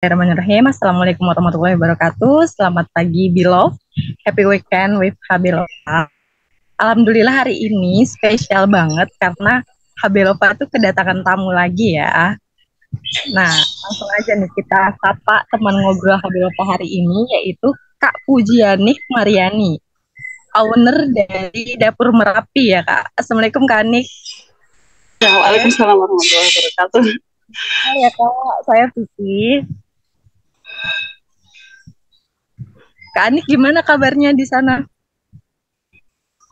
Bismillahirrahmanirrahim. Assalamualaikum warahmatullahi wabarakatuh. Selamat pagi, Beloved. Happy weekend with Habilova. Alhamdulillah hari ini spesial banget karena Habilova itu kedatangan tamu lagi ya. Nah, langsung aja nih kita sapa teman ngobrol Habilova hari ini yaitu Kak Pujianih Mariani, owner dari Dapur Merapi ya Kak. Assalamualaikum Kak Anik. Ya, waalaikumsalam warahmatullahi wabarakatuh. Hai ya Kak, saya Vicky. Kak Anik gimana kabarnya di sana?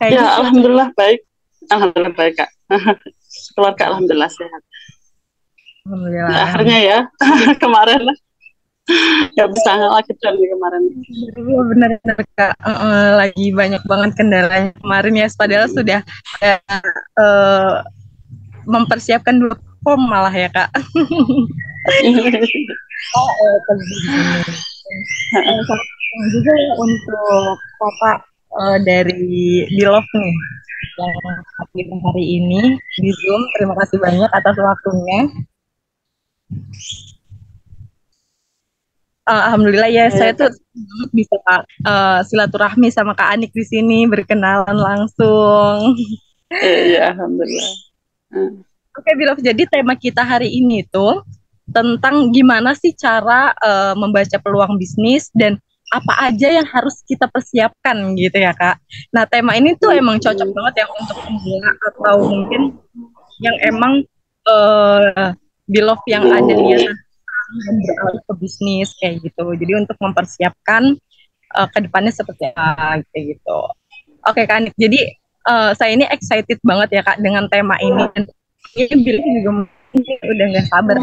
Ya, alhamdulillah baik. Alhamdulillah baik, Kak. Keluarga alhamdulillah sehat. Alhamdulillah. Nah, akhirnya ya, kemarin nggak bisa lagi dari kemarin. Iya benar-benar Kak, lagi banyak banget kendalanya kemarin ya, padahal sudah mempersiapkan dulu form malah ya Kak. Juga ya untuk Kakak dari Bilov nih yang hadir hari ini di Zoom. Terima kasih banyak atas waktunya. Alhamdulillah ya, saya tuh bisa silaturahmi sama Kak Anik di sini, berkenalan langsung. Iya, alhamdulillah. Oke, Bilov, jadi tema kita hari ini tuh tentang gimana sih cara membaca peluang bisnis dan apa aja yang harus kita persiapkan gitu ya Kak. Nah, tema ini tuh emang cocok banget ya untuk pemula atau mungkin yang emang Bilov yang ada niatan beralih ke bisnis kayak gitu. Jadi untuk mempersiapkan ke depannya seperti apa kayak gitu. Oke Kak Anik, jadi saya ini excited banget ya Kak dengan tema ini. Dan ini Bilov juga udah nggak sabar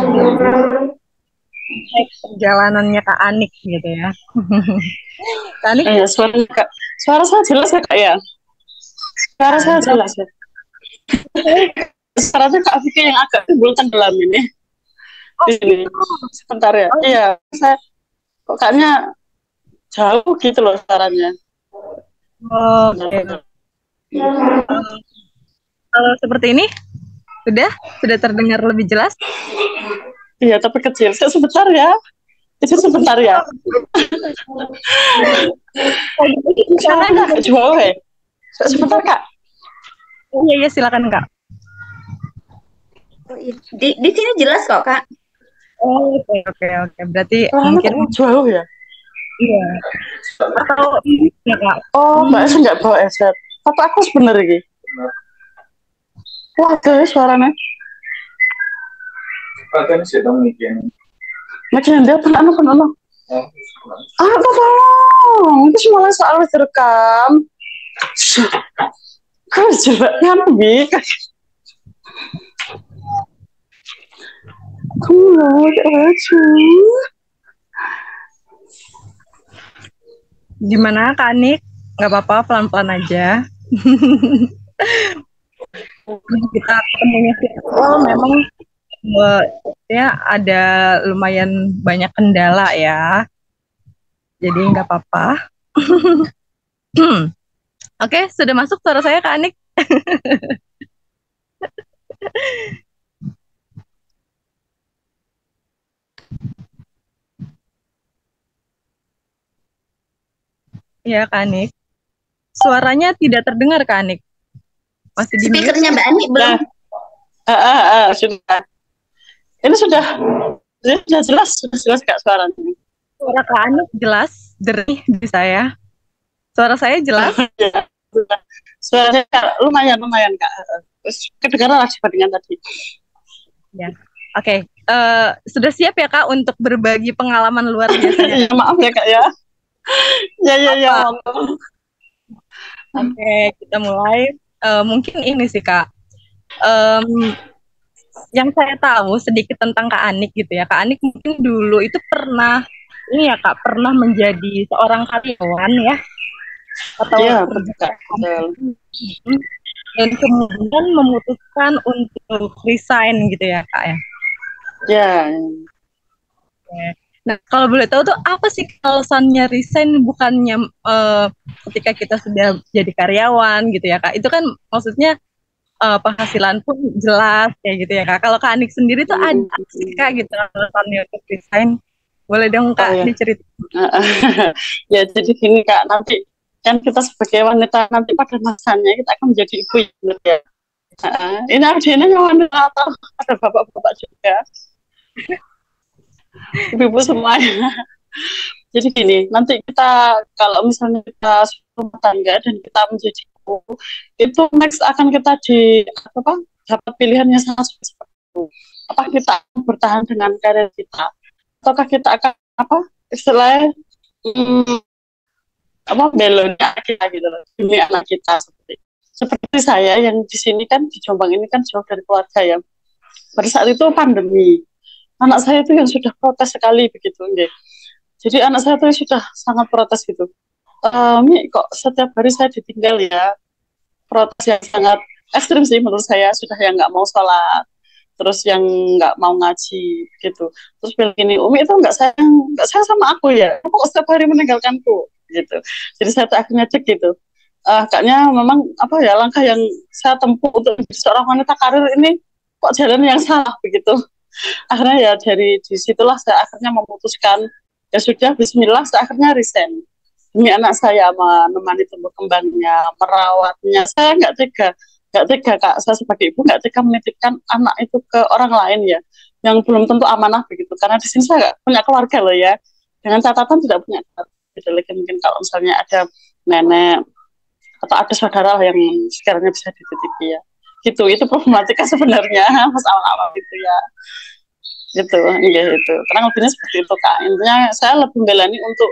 perjalanannya Kak Anik gitu ya. Kak Anik, suara saya jelas ya Kak ya? Suara saya jelas ya? Suaranya Kak Vicky yang agak timbul tenggelam ini. Ini sebentar ya. Iya, saya kok kayaknya jauh gitu loh suaranya. Oke. Kalau seperti ini sudah terdengar lebih jelas? Iya, tapi kecil. Sebentar ya. Itu sebentar ya. Suaranya agak jauh ya. Sebentar Kak. Iya, silakan Kak. Di sini jelas kok Kak. Oh, oke. Berarti mungkin jauh ya. Iya. Atau ya Kak. Oh, Mbak Esa nggak bawa headset. Apa aku sebenarnya? Wah, tuh suaranya. Katanya sih dong mungkin. Macam dia pernah. Tolong. Itu malah soal direkam. Kau coba nyambi. Kamu aja. Gimana Kak Anik? Gak apa-apa, pelan-pelan aja. Kita ketemunya virtual memang ya ada lumayan banyak kendala ya. Jadi nggak apa-apa. Oke, sudah masuk suara saya Kak Anik? Ya Kak Anik. Suaranya tidak terdengar Kak Anik. Masih di speakernya Mbak Anik belum? Sudah. Ini sudah jelas Kak suaranya. Suara Kak Anik jelas, jernih di saya. Suara saya jelas? Suaranya lumayan Kak. Kedengaran lah dibandingkan tadi. Ya, oke. Sudah siap ya Kak untuk berbagi pengalaman luar biasa? Maaf ya Kak ya. Ya. Oke, kita mulai. Mungkin ini sih Kak. Yang saya tahu sedikit tentang Kak Anik gitu ya. Kak Anik mungkin dulu itu pernah menjadi seorang karyawan ya. Atau dan kemudian memutuskan untuk resign gitu ya Kak ya. Ya. Nah, kalau boleh tahu tuh apa sih alasannya resign, bukannya ketika kita sudah jadi karyawan gitu ya Kak. Itu kan maksudnya penghasilan pun jelas kayak gitu ya Kak. Kalau Kak Anik sendiri tuh ada sih Kak gitu alasannya untuk resign? Boleh dong Oh Kak ya. diceritain. Ya jadi gini Kak, nanti kan kita sebagai wanita nanti pada masanya kita akan menjadi ibu yang benar ya. Ini audiennya yang wanita atau ada bapak-bapak juga, ibu-ibu semuanya. Jadi gini, nanti kita kalau misalnya kita rumah tangga dan kita menjadi ibu, itu next akan kita apa dapat pilihannya sangat seperti itu. Apa kita akan bertahan dengan karir kita, ataukah kita akan apa istilahnya apa belonya kita gitu loh demi anak kita seperti saya yang di sini kan di Jombang ini kan jauh dari keluarga ya. Pada saat itu pandemi, anak saya itu yang sudah protes sekali begitu nggih. Jadi anak saya tuh sudah sangat protes gitu. Mi kok setiap hari saya ditinggal ya, protes yang sangat ekstrim sih menurut saya, sudah yang nggak mau sholat, terus yang nggak mau ngaji gitu, terus bilang gini, Umi itu nggak sayang sama aku ya, kok setiap hari meninggalkanku gitu. Jadi saya tuh akhirnya cek gitu, kayaknya memang apa ya langkah yang saya tempuh untuk menjadi seorang wanita karir ini kok jalan yang salah begitu. Akhirnya ya dari disitulah saya akhirnya memutuskan ya sudah Bismillah, saya akhirnya resign demi anak saya, menemani tumbuh kembangnya, merawatnya. Saya nggak tega Kak, saya sebagai ibu nggak tega menitipkan anak itu ke orang lain ya, yang belum tentu amanah begitu. Karena di sini saya nggak punya keluarga loh ya, dengan catatan tidak punya keluarga. Gitu. Mungkin kalau misalnya ada nenek atau ada saudara yang sekiranya bisa dititipi ya. Gitu, itu problematika sebenarnya pas awal-awal gitu ya. Gitu, iya itu. Kurang lebihnya seperti itu Kak. Intinya saya lebih membelani untuk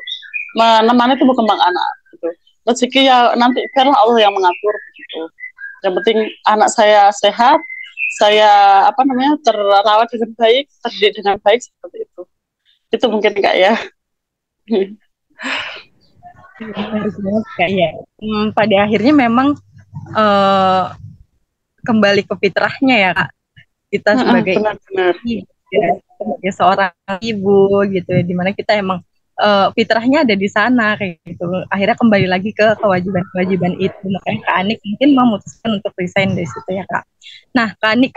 menemani tumbuh kembang anak gitu. Rezeki ya nanti biarlah Allah yang mengatur begitu. Yang penting anak saya sehat, saya apa namanya terawat dengan baik, terdidik dengan baik seperti itu. Itu mungkin Kak ya. Harus banget Kak ya. Pada akhirnya memang kembali ke fitrahnya ya Kak. Kita sebagai benar-benar sebagai seorang ibu gitu ya, dimana kita emang fitrahnya ada di sana kayak gitu. Akhirnya kembali lagi ke kewajiban-kewajiban itu. Makanya Kak Anik mungkin memutuskan untuk resign dari situ ya Kak. Nah Kak Anik,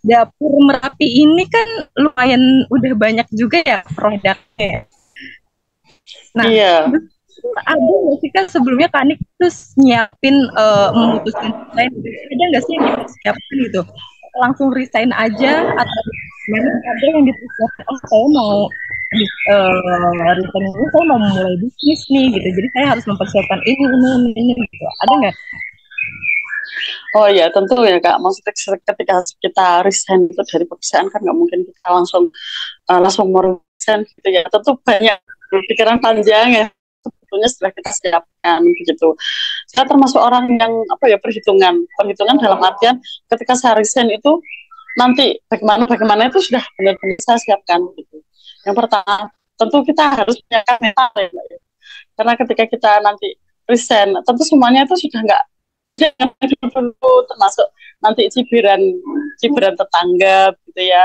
dapur Merapi ini kan lumayan udah banyak juga ya produknya. Nah, ada nggak sih kan sebelumnya Kak Anik terus nyiapin memutuskan resign, ada nggak sih yang dipersiapkan gitu? Langsung resign aja atau memang ada yang dipersiapkan, oh saya mau resign ini, saya mau mulai bisnis nih gitu, jadi saya harus mempersiapkan ini gitu, ada nggak? Oh ya tentu ya Kak, maksudnya ketika kita resign itu dari pekerjaan kan nggak mungkin kita langsung mau resign gitu ya, tentu banyak pikiran panjang ya sebetulnya setelah kita siapkan begitu. Saya termasuk orang yang apa ya perhitungan dalam artian ketika saya resign itu nanti bagaimana itu sudah benar-benar saya siapkan gitu. Yang pertama tentu kita harus punya mental ya Mbak. Karena ketika kita nanti resign tentu semuanya itu sudah nggak dulu, termasuk nanti cibiran tetangga gitu ya,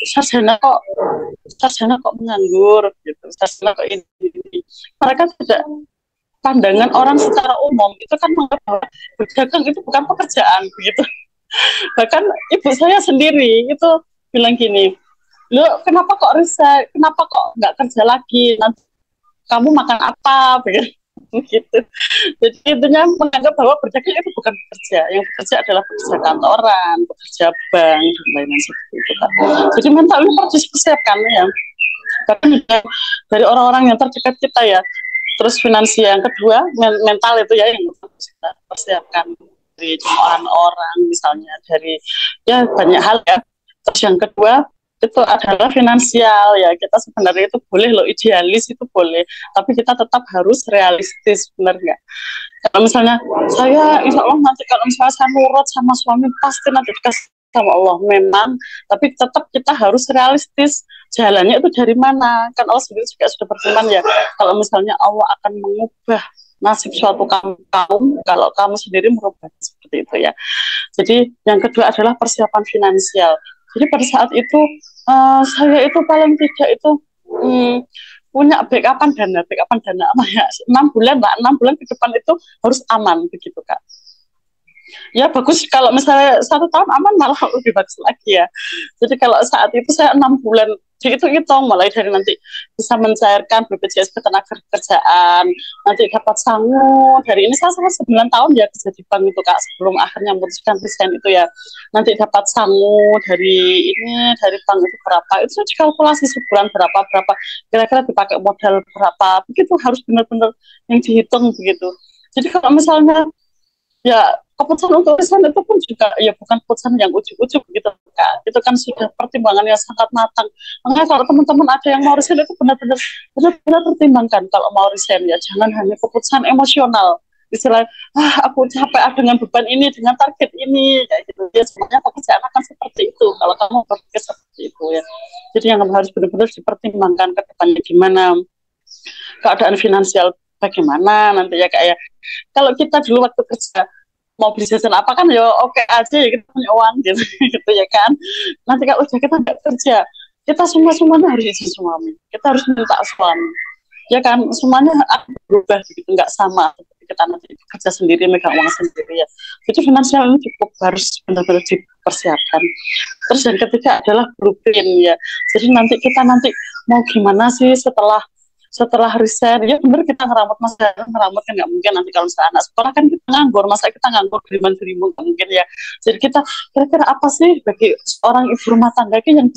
sarjana kok menganggur gitu, sarjana kok ini. Mereka tidak, pandangan orang secara umum itu kan menganggap bahwa berdagang itu bukan pekerjaan begitu. Bahkan ibu saya sendiri itu bilang gini, lu kenapa kok resign, kenapa kok nggak kerja lagi, nanti kamu makan apa begitu. Jadi intinya menganggap bahwa berdagang itu bukan bekerja, yang bekerja adalah pekerja kantoran, pekerja bank dan lain-lain seperti itu. Jadi mental itu harus dipersiapkan ya, karena dari orang-orang yang terdekat kita ya. Terus finansial yang kedua, mental itu ya yang harus kita persiapkan, dari cemoohan orang misalnya, dari ya banyak hal ya. Terus yang kedua itu adalah finansial ya, kita sebenarnya itu boleh loh idealis, itu boleh, tapi kita tetap harus realistis, benar nggak? Kalau misalnya saya insya Allah nanti kalau misalnya saya nurut sama suami pasti nanti dikasih sama Allah, memang, tapi tetap kita harus realistis, jalannya itu dari mana, kan Allah sendiri juga sudah berfirman ya, kalau misalnya Allah akan mengubah nasib suatu kaum kalau kamu sendiri merubah, seperti itu ya. Jadi yang kedua adalah persiapan finansial. Jadi pada saat itu saya itu paling tidak itu punya backupan dana apa ya, 6 bulan ke depan itu harus aman begitu Kak. Ya bagus kalau misalnya 1 tahun aman malah lebih bagus lagi ya. Jadi kalau saat itu saya 6 bulan dihitung-hitung mulai dari nanti bisa mencairkan BPJS Ketenagakerjaan, nanti dapat sangu dari ini saya selama 9 tahun ya kerja di bank itu Kak, sebelum akhirnya memutuskan resign itu ya, nanti dapat sangu dari ini dari bank itu berapa, itu sudah dikalkulasi sebulan berapa berapa, kira-kira dipakai modal berapa, begitu harus benar-benar yang dihitung begitu. Jadi kalau misalnya ya keputusan untuk resign itu pun juga ya bukan keputusan yang ujuk-ujuk gitu Kak. Itu kan sudah pertimbangan yang sangat matang. Makanya kalau teman-teman ada yang mau resign itu benar-benar pertimbangkan kalau mau resign ya. Jangan hanya keputusan emosional. Istilah aku capek dengan beban ini, dengan target ini kayak gitu. Ya sebenarnya pekerjaan akan seperti itu kalau kamu berpikir seperti itu ya. Jadi yang harus benar-benar dipertimbangkan ke depannya gimana keadaan finansial bagaimana nanti ya Kak ya. Kalau kita dulu waktu kerja mau beli jajan apa kan ya oke aja ya kita punya uang gitu, gitu ya kan. Nanti kalau udah kita nggak kerja, kita semuanya harus izin suami, kita harus minta suami, ya kan semuanya akan berubah gitu, nggak sama. Kita nanti kerja sendiri, megang uang sendiri ya. Jadi finansial ini cukup harus benar-benar dipersiapkan. Terus yang ketiga adalah blueprint ya. Jadi nanti kita mau gimana sih setelah resign, ya benar kita ngeramut ngeramut kan nggak mungkin nanti kalau misalnya anak sekolah kan kita nganggur, masa kita nganggur beriman-beriman nggak mungkin ya. Jadi kita kira-kira apa sih bagi seorang ibu rumah tangga yang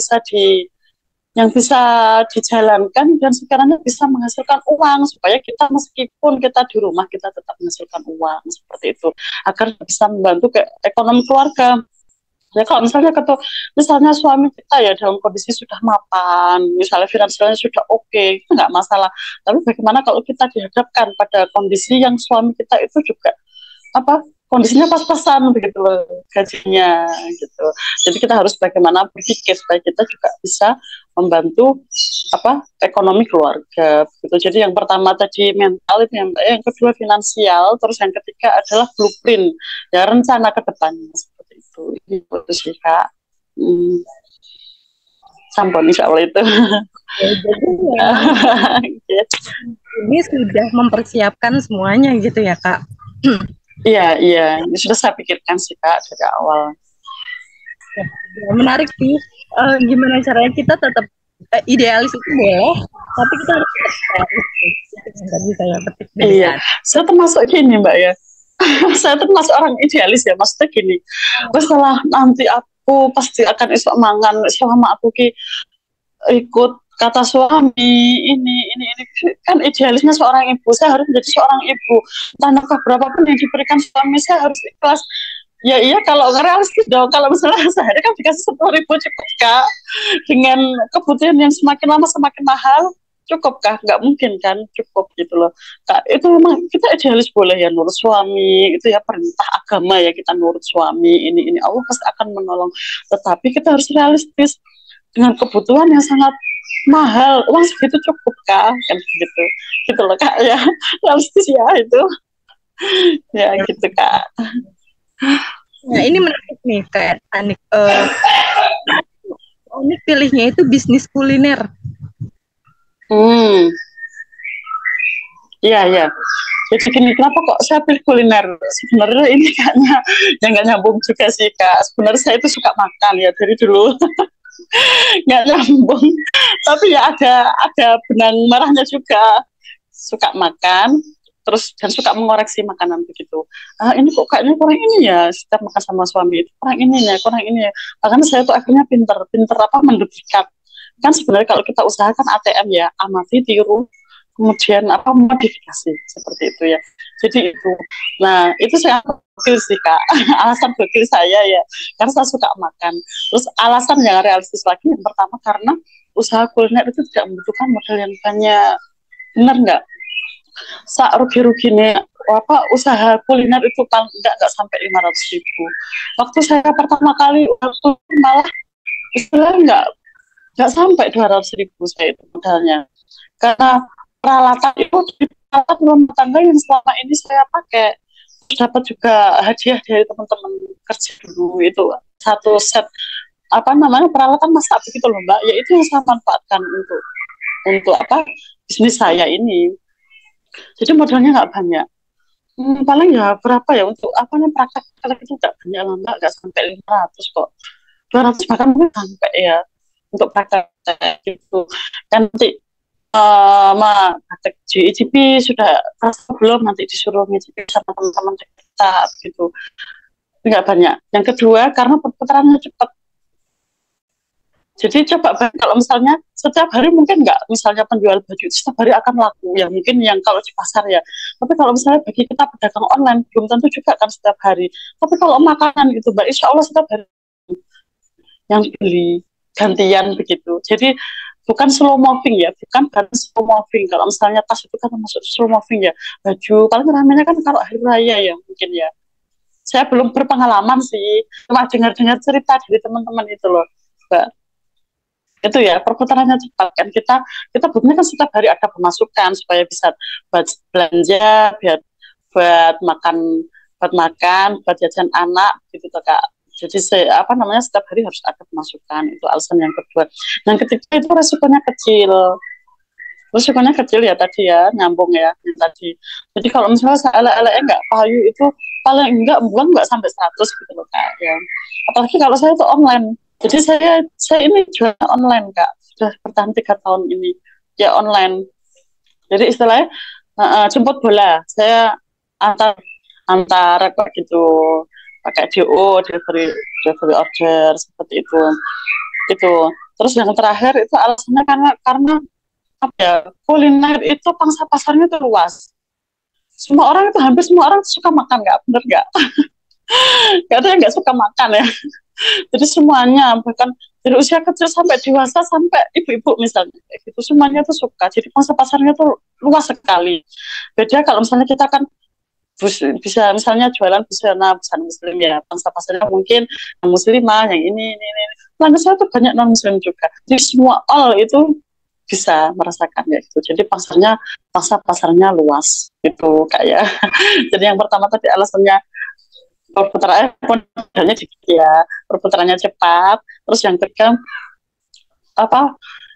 bisa dijalankan dan sekiranya bisa menghasilkan uang supaya kita meskipun kita di rumah kita tetap menghasilkan uang seperti itu agar bisa membantu ke ekonomi keluarga. Ya kalau misalnya suami kita ya dalam kondisi sudah mapan, misalnya finansialnya sudah oke, itu nggak masalah. Tapi bagaimana kalau kita dihadapkan pada kondisi yang suami kita itu juga kondisinya pas-pasan begitu loh gajinya gitu. Jadi kita harus bagaimana berpikir supaya kita juga bisa membantu ekonomi keluarga gitu. Jadi yang pertama tadi mental itu yang kedua finansial, terus yang ketiga adalah blueprint ya rencana ke depannya. Itu sih Kak. Sampun insya Allah itu. Ya, jadi ini sudah mempersiapkan semuanya gitu ya Kak. Iya, ini sudah saya pikirkan sih Kak dari awal. Ya, menarik sih. Gimana caranya kita tetap idealis itu boleh, tapi kita harus realistis. Yang tadi saya petik. Iya, saya termasuk gini Mbak ya. Saya termasuk orang idealis ya, maksudnya gini, setelah nanti aku pasti akan esok mangan selama aku ikut kata suami ini kan idealisnya seorang ibu, saya harus menjadi seorang ibu, tanahkah berapapun yang diberikan suami saya harus ikhlas. Ya iya kalau realistis dong, kalau misalnya sehari kan dikasih 10.000 cukup Kak, dengan kebutuhan yang semakin lama semakin mahal, cukup kah? Nggak mungkin kan cukup gitu loh Kak. Itu memang kita idealis boleh ya nurut suami, itu ya perintah agama ya kita nurut suami, ini Allah pasti akan menolong, tetapi kita harus realistis dengan kebutuhan yang sangat mahal, uang segitu cukup Kak kan gitu loh Kak ya, realistis ya itu ya gitu Kak. Nah ini menarik nih Kak Anik. Anik pilihnya itu bisnis kuliner. Iya. Jadi gini, kenapa kok saya pilih kuliner? Sebenarnya ini kayaknya yang nggak nyambung juga sih Kak. Sebenarnya saya itu suka makan ya dari dulu. Nggak nyambung. Tapi ya ada benang merahnya juga. Suka makan, terus dan suka mengoreksi makanan begitu. Ini kok kayaknya kurang ini ya, setiap makan sama suami itu kurang ini ya. Makanya saya tuh akhirnya pinter mendekat. Kan sebenarnya kalau kita usahakan ATM ya, amati, tiru, kemudian modifikasi seperti itu ya. Jadi itu. Nah, itu saya gokil sih Kak. Alasan gokil saya ya, karena saya suka makan. Terus alasan yang realistis lagi yang pertama karena usaha kuliner itu tidak membutuhkan modal yang banyak. Benar nggak? Rugi nih usaha kuliner itu nggak sampai 500.000. Waktu saya pertama kali malah istilahnya nggak sampai 200.000 saya itu modalnya, karena peralatan rumah tangga yang selama ini saya pakai, dapat juga hadiah dari teman-teman kerja dulu itu satu set peralatan masak begitu loh Mbak, ya itu yang saya manfaatkan untuk bisnis saya ini. Jadi modalnya nggak banyak, paling ya berapa ya untuk praktek itu nggak banyak lah Mbak, nggak sampai 500 kok, 200 bahkan mungkin sampai ya. untuk praktek gitu. Kan nanti praktek GIGP sudah kerasa belum, nanti disuruh ngicipi sama teman-teman kita gitu. Nggak banyak. Yang kedua karena perputarannya cepat. Jadi coba kalau misalnya setiap hari mungkin nggak, misalnya penjual baju itu setiap hari akan laku ya, mungkin yang kalau di pasar ya. Tapi kalau misalnya bagi kita pedagang online belum tentu juga kan setiap hari. Tapi kalau makanan gitu Mbak, insya Allah setiap hari yang beli gantian begitu. Jadi bukan slow moving ya, bukan slow moving. Kalau misalnya tas itu kan masuk slow moving ya, baju paling ramenya kan kalau hari raya ya mungkin ya. Saya belum berpengalaman sih, cuma dengar-dengar cerita dari teman-teman itu loh, Mbak. Itu ya perputarannya cepat kan, kita butuhnya kan setiap hari ada pemasukan supaya bisa buat belanja, buat makan, buat jajan anak gitu Kak. Jadi setiap hari harus ada pemasukan, itu alasan yang kedua. Yang ketiga itu resikonya kecil ya tadi ya, nyambung ya tadi. Jadi kalau misalnya saya enggak payu itu paling enggak bulan enggak sampai 100 gitu loh Kak ya. Apalagi kalau saya itu online. Jadi saya ini jual online Kak, sudah bertahan 3 tahun ini ya online. Jadi istilahnya jemput bola, saya antar apa gitu, pakai DO, delivery order seperti itu. Gitu. Terus yang terakhir itu alasannya karena apa ya, kuliner itu pangsa pasarnya itu luas. Hampir semua orang suka makan, nggak bener nggak? Nggak ada yang nggak suka makan ya. Jadi semuanya, bahkan dari usia kecil sampai dewasa sampai ibu-ibu misalnya gitu, semuanya tuh suka. Jadi pangsa pasarnya tuh luas sekali. Beda kalau misalnya kita kan bisa misalnya jualan busana muslim ya, pangsa pasarnya mungkin yang muslimah, yang ini. Lalu saya tuh banyak non muslim juga. Jadi semua itu bisa merasakan ya gitu. Jadi pangsa pasarnya luas gitu kayak. Jadi yang pertama tadi alasannya perputarannya dikit ya, perputarannya cepat. Terus yang kedua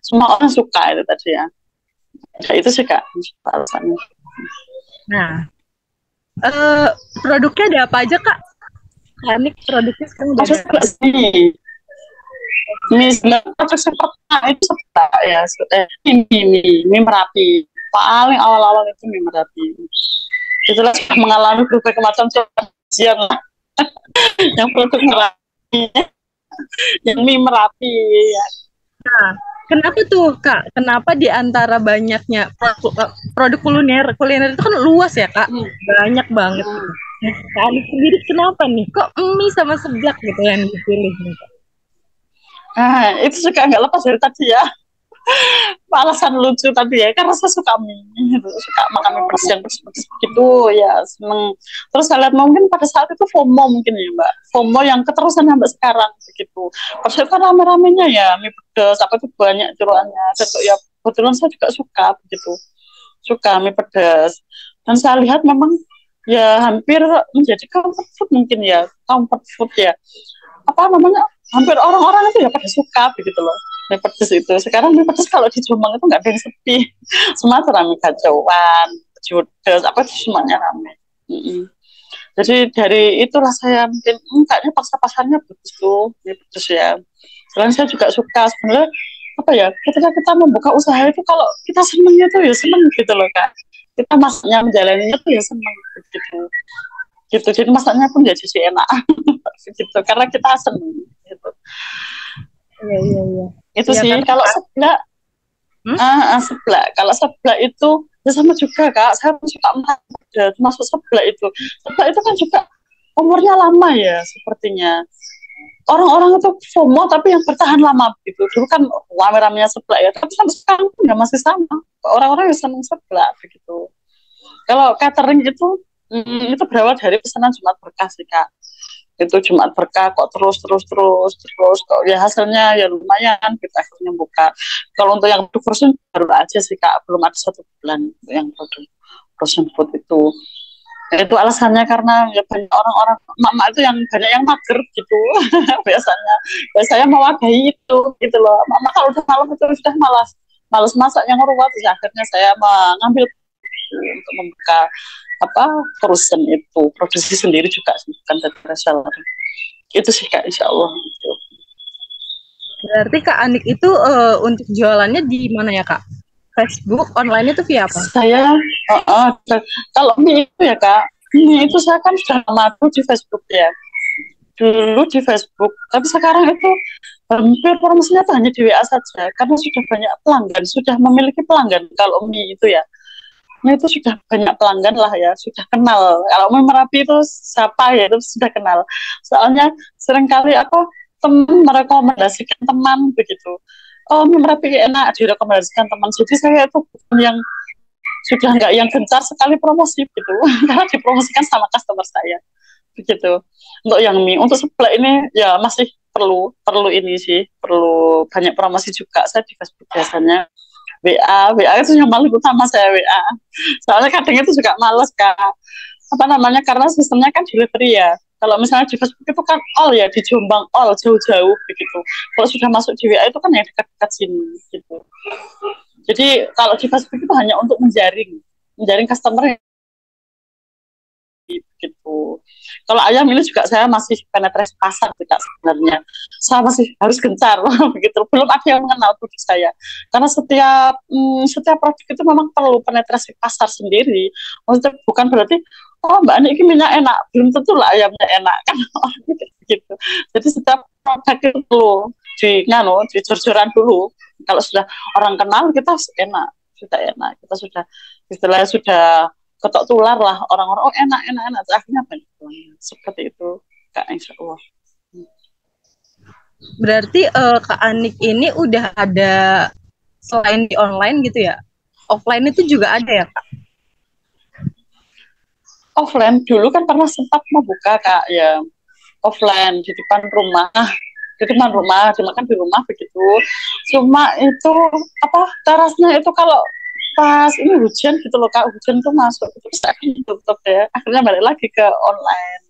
semua orang suka itu tadi ya. Ya itu sih Kak alasannya. Nah, produknya ada apa aja Kak? Ini produknya sekarang udah ada. Itu sebelah ya, mie Merapi. Paling awal-awal itu mie Merapi. Itulah mengalami berbagai macam ujian yang produk Merapi, yang mie Merapi ya. Nah, kenapa tuh Kak? Kenapa di antara banyaknya produk kuliner itu kan luas ya Kak? Banyak banget. Kak Ani sendiri kenapa nih? Kok mie sama seblak gitu yang dipilih nih Kak? Itu juga nggak lepas dari tadi ya. Alasan lucu tadi ya, karena saya suka mie, suka makan mie pedas yang pedas gitu ya, seneng. Terus saya lihat mungkin pada saat itu FOMO mungkin ya Mbak, FOMO yang keterusan sampai sekarang begitu. Pas itu kan rame-ramenya ya mie pedas, apa itu banyak jeroannya. Ya kebetulan saya juga suka begitu, suka mie pedas. Dan saya lihat memang ya hampir menjadi comfort food mungkin ya, comfort food ya. Hampir orang-orang itu ya pada suka begitu loh. Mie pedas itu. Sekarang mie pedas kalau di Jombang itu nggak ada yang sepi. Semua rame, kacauan, judes, apa itu semuanya rame. Jadi dari itulah saya mungkin kayaknya pasarnya bagus tuh mie pedas ya. Selain saya juga suka sebenarnya ketika kita membuka usaha itu kalau kita senengnya tuh ya seneng gitu loh Kak. Kita masaknya menjalaninya tuh ya seneng gitu. Jadi masaknya pun jadi enak gitu karena kita seneng gitu. Iya. Itu ya, sih kalau seblak kalau seblak itu ya sama juga Kak, saya suka termasuk seblak itu kan juga umurnya lama ya sepertinya. Orang-orang itu FOMO tapi yang bertahan lama gitu. Dulu kan rame-ramenya seblak ya, tapi sampai sekarang pun ya masih sama. Orang-orang yang senang seblak begitu. Kalau catering itu berawal dari pesanan Jumat Berkah sih Kak. Itu Jumat Berkah kok terus kok ya hasilnya ya lumayan, kita akhirnya buka. Kalau untuk yang frozen baru aja sih Kak, belum ada 1 bulan yang frozen food itu. Itu alasannya karena ya banyak orang-orang mama itu yang banyak yang mager gitu. biasanya mewadahi itu gitu loh. Mama kalau udah malam itu sudah malas masak yang ruwet, akhirnya saya mengambil untuk membuka frozen itu, produksi sendiri juga bukan dari reseller. Itu sih Kak, insya Allah gitu. Berarti Kak Anik itu untuk jualannya di mana ya Kak? Facebook, online itu via apa? Saya kalau mie itu ya Kak, mie itu saya kan sudah lama tuh di Facebook ya. Dulu di Facebook, tapi sekarang itu hampir promosinya tuh hanya di WA saja, karena sudah banyak pelanggan, sudah memiliki pelanggan. Kalau mie itu ya, mie itu sudah banyak pelanggan lah ya, sudah kenal. Kalau mie Merapi itu siapa ya, itu sudah kenal. Soalnya seringkali aku teman merekomendasikan teman begitu. Oh, mie Merapi enak, direkomendasikan teman. Jadi saya itu bukan yang sudah nggak yang gencar sekali promosi gitu, karena dipromosikan sama customer saya begitu. Untuk yang mie, untuk sebelah ini ya masih perlu perlu ini sih, perlu banyak promosi juga. Saya di Facebook biasanya WA itu yang paling utama saya WA. Soalnya kadang itu juga males Kak. Apa namanya, karena sistemnya kan delivery ya. Kalau misalnya di Facebook itu kan all ya, di Jombang all jauh-jauh begitu. Kalau sudah masuk di WA itu kan yang dekat-dekat sini gitu. Jadi kalau di Facebook itu hanya untuk menjaring customer gitu. Kalau ayam ini juga saya masih penetrasi pasar tidak sebenarnya. Saya masih harus gencar begitu. Belum ada yang mengenal produk saya. Karena setiap produk itu memang perlu penetrasi pasar sendiri. Maksudnya bukan berarti oh Mbak Ani ini minyak enak, belum tentu lah ayamnya enak kan gitu. Jadi setiap produk itu perlu di jor-joran dulu. Kalau sudah orang kenal kita sudah enak. Kita sudah istilahnya sudah ketok tular lah orang-orang, oh enak akhirnya banyak seperti itu Kak, insya Allah. Berarti Kak Anik ini udah ada selain di online gitu ya, offline itu juga ada ya Kak? Offline dulu kan pernah sempat membuka Kak ya, offline di depan rumah dimakan di rumah begitu. Cuma itu apa, terasnya itu kalau pas ini hujan gitu loh Kak, hujan tuh masuk terus akhirnya tutup ya, akhirnya balik lagi ke online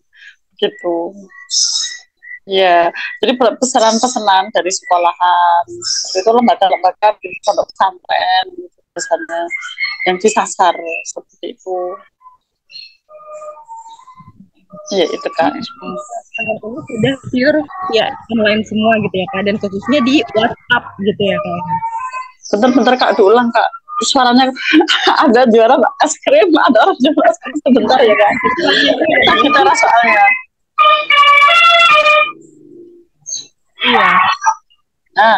gitu ya. Jadi pesanan dari sekolahan itu, lembaga-lembaga di pondok pesantren gitu, misalnya yang disasar seperti itu ya. Itu Kak, Sudah pure ya online semua gitu ya Kak, dan khususnya di WhatsApp gitu ya Kak. bentar Kak, diulang Kak, suaranya ada jualan es krim, ada orang jualan es krim, sebentar ya Kak, kita soalnya. Iya. Nah,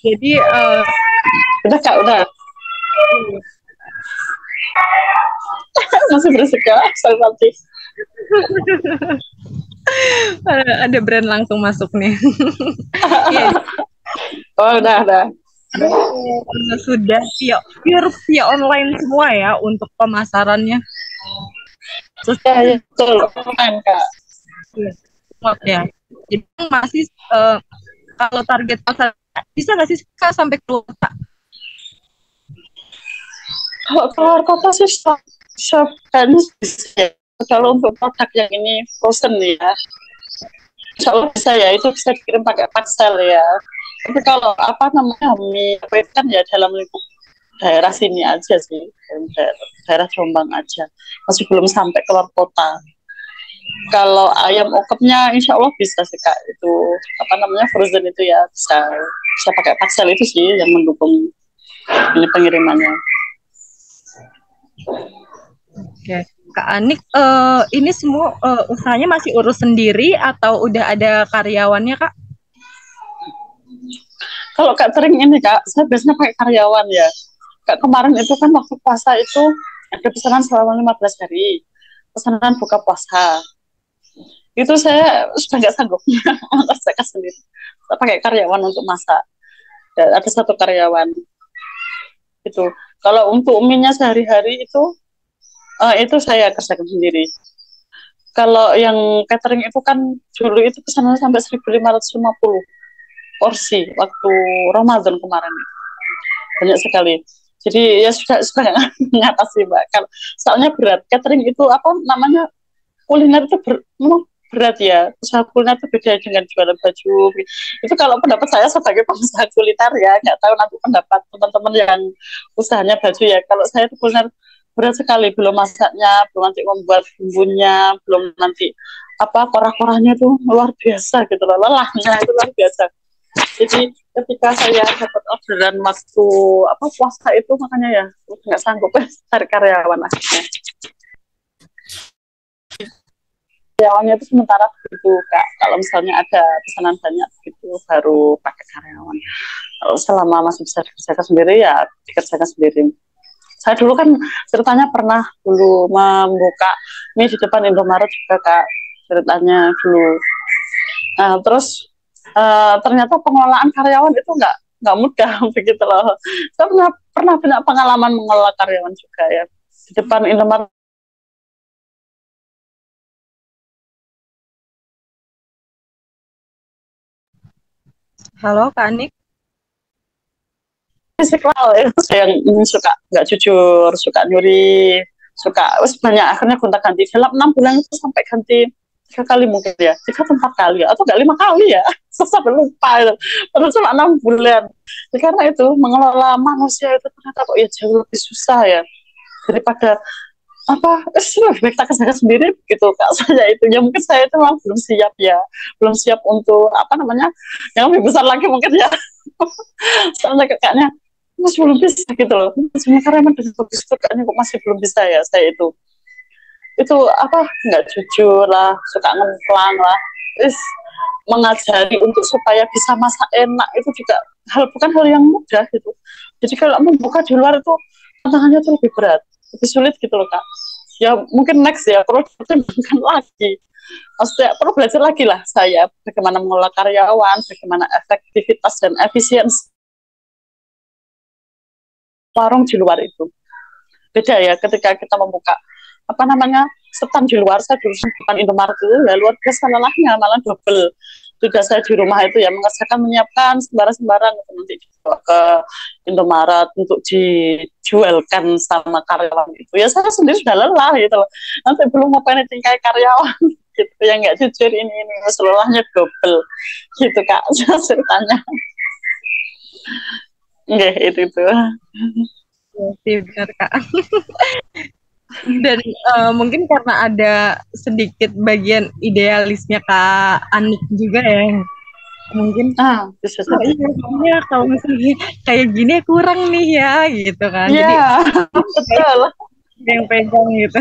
jadi udah Kak, udah. Masih berisik ya, sorry nanti. Ada brand langsung masuk nih. Oh, udah. Sudah pure via online semua ya untuk pemasarannya. Ya, betul, online Kak. Ya. Jadi masih kalau target pasar bisa nggak sih Kak sampai keluar Kak? Kalau keluar kota sih kayaknya bisa ya. Kalau untuk produk yang ini frozen ya, insya Allah bisa ya, itu bisa dikirim pakai parcel ya. Tapi kalau apa namanya mie apa itu kan ya dalam lingkup daerah sini aja sih, daerah Jombang aja, masih belum sampai keluar kota. Kalau ayam okapnya insya Allah bisa sih Kak, itu apa namanya frozen itu ya, bisa pakai parcel itu sih yang mendukung ini pengirimannya. Oke, Kak Anik, ini semua usahanya masih urus sendiri atau udah ada karyawannya Kak? Kalau catering ini Kak, saya biasanya pakai karyawan ya. Kak, kemarin itu kan waktu puasa itu ada pesanan selama 15 hari, pesanan buka puasa. Itu saya sudah nggak sanggup, saya sendiri. Saya pakai karyawan untuk masak. Ada satu karyawan. Itu. Kalau untuk mie-nya sehari-hari itu saya kerjakan sendiri. Kalau yang catering itu kan dulu itu pesanan sampai 1.550 porsi waktu Ramadan kemarin, banyak sekali. Jadi ya sudah mengatasi Mbak. Kalau soalnya berat, catering itu apa namanya, kuliner itu memang berat ya. Usaha kuliner itu beda dengan jualan baju. Itu kalau pendapat saya sebagai pengusaha kuliner ya, nggak tahu nanti pendapat teman-teman yang usahanya baju ya. Kalau saya itu kuliner berat sekali, belum masaknya, belum nanti membuat bumbunya, belum nanti apa korah-korahnya tuh luar biasa gitu loh, lelahnya itu luar biasa. Jadi ketika saya dapat orderan waktu apa puasa itu, makanya ya nggak sanggup cari karyawan akhirnya. Karyawannya itu sementara begitu Kak. Kalau misalnya ada pesanan banyak itu baru pakai karyawan. Kalau selama masih bisa dikerjakan sendiri ya dikerjakan sendiri. Saya dulu kan ceritanya pernah dulu membuka ini di depan Indomaret juga Kak, ceritanya dulu. Nah, terus ternyata pengelolaan karyawan itu nggak mudah begitu loh. Saya pernah punya pengalaman mengelola karyawan juga ya di depan Indomaret. Halo Kak Anik. Istiqlal ya, yang suka nggak jujur, suka nyuri, suka banyak akhirnya gonta-ganti dalam 6 bulan itu sampai ganti 3 kali mungkin ya, 3 atau 4 kali ya, atau nggak 5 kali ya, sampai lupa itu. Terus cuma 6 bulan. Jadi karena itu mengelola manusia itu ternyata kok ya jauh lebih susah ya daripada apa lebih baik tak kerjakan sendiri gitu Kak. Saya itu ya mungkin saya itu memang belum siap ya, belum siap untuk apa namanya yang lebih besar lagi mungkin ya. Soalnya kayaknya masih belum bisa gitu loh. Sementara emang dengan bagus itu kayaknya kok masih belum bisa ya saya itu apa nggak jujur lah, suka ngemplang lah, terus mengajari untuk supaya bisa masak enak itu juga bukan hal yang mudah gitu. Jadi kalau membuka di luar itu tantangannya tuh lebih berat, lebih sulit gitu loh Kak. Ya mungkin next ya perlu dipertimbangkan lagi. Maksudnya perlu belajar lagi lah saya bagaimana mengelola karyawan, bagaimana efektivitas dan efisiensi warung di luar itu. Beda ya ketika kita membuka apa namanya stand di luar. Saya dulu bukan Indomaret itu ya luar biasa lelahnya, malah double tugas saya di rumah itu ya mengerjakan menyiapkan sembarang-sembarang nanti dibawa ke Indomaret untuk dijualkan sama karyawan itu ya saya sendiri sudah lelah gitu loh, nanti belum mau tingkai karyawan gitu yang nggak jujur ini lelahnya double gitu Kak ceritanya. Nggak itu Ya, sih, benar Kak. Dan mungkin karena ada sedikit bagian idealisnya Kak Anik juga ya, mungkin bisa oh iya kalau misalnya kayak gini kurang nih ya gitu kan. Jadi ya betul yang pegang gitu.